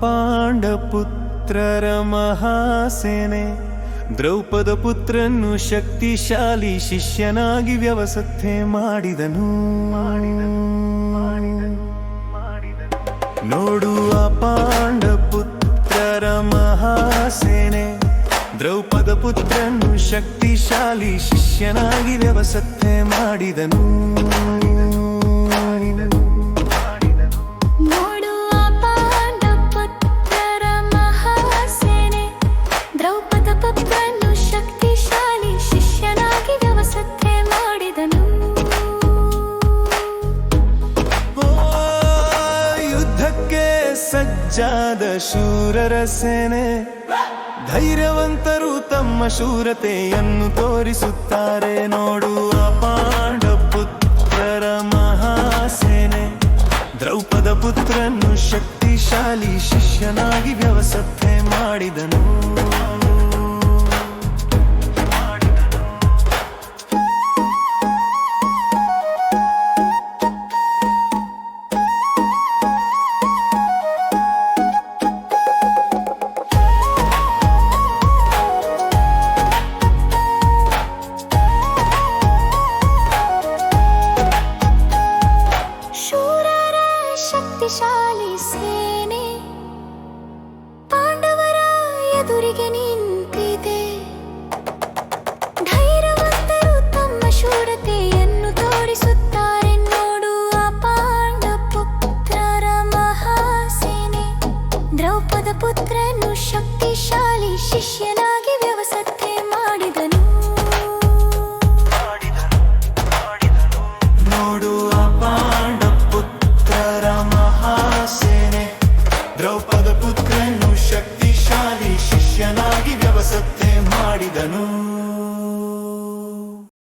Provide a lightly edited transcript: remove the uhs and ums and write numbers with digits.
ಪಾಂಡಪುತ್ರರ ಮಹಾಸೇನೆ ದ್ರೌಪದ ಪುತ್ರನ್ನು ಶಕ್ತಿಶಾಲಿ ಶಿಷ್ಯನಾಗಿ ವ್ಯವಸ್ಥೆ ಮಾಡಿದನು. ನೋಡು ಆ ಪಾಂಡಪುತ್ರರ ಮಹಾಸೇನೆ ದ್ರೌಪದ ಪುತ್ರನ್ನು ಶಕ್ತಿಶಾಲಿ ಶಿಷ್ಯನಾಗಿ ವ್ಯವಸ್ಥೆ ಮಾಡಿದನು. ನೋಡು ಆ ಪಾಂಡಪುತ್ರರ ಮಹಾಸೇನೆ ದ್ರೌಪದ ಪುತ್ರನ್ನು ಶಕ್ತಿಶಾಲಿ ಶಿಷ್ಯನಾಗಿ ವ್ಯವಸ್ಥೆ ಮಾಡಿದನು. ಯುದ್ಧಕ್ಕೆ ಸಜ್ಜಾದ ಶೂರರ ಸೇನೆ ಧೈರ್ಯವಂತರು ತಮ್ಮ ಶೂರತೆಯನ್ನು ತೋರಿಸುತ್ತಾರೆ. ನೋಡು ಆ ಪಾಂಡಪುತ್ರರ ಮಹಾಸೇನೆ ದ್ರೌಪದ ಪುತ್ರನ್ನು ಶಕ್ತಿಶಾಲಿ ಶಿಷ್ಯನಾಗಿ ವ್ಯವಸ್ಥೆ ಮಾಡಿದನು. ಶಕ್ತಿಶಾಲಿ ಸೇನೆ ಪಾಂಡವರ ಎದುರಿಗೆ ನಿಂತಿದೆ. ಧೈರ್ಯವಂತರು ತಮ್ಮ ಶೂರತೆಯನ್ನು ತೋರಿಸುತ್ತಾರೆ. ನೋಡು ಆ ಪಾಂಡಪುತ್ರರ ಮಹಾಸೇನೆ ದ್ರೌಪದ ಪುತ್ರನು ಶಕ್ತಿಶಾಲಿ ಶಿಷ್ಯನಾಗಿ ವ್ಯವಸ್ಥೆ ಮಾಡಿದನು. ನೋಡು ಆ ಪಾಂಡಪುತ್ರರ ಮಹಾಸೇನೆ ದ್ರೌಪದ ಪುತ್ರನು ಶಕ್ತಿಶಾಲಿ ಶಿಷ್ಯನಾಗಿ ವ್ಯವಸ್ಥೆ ಮಾಡಿದನು.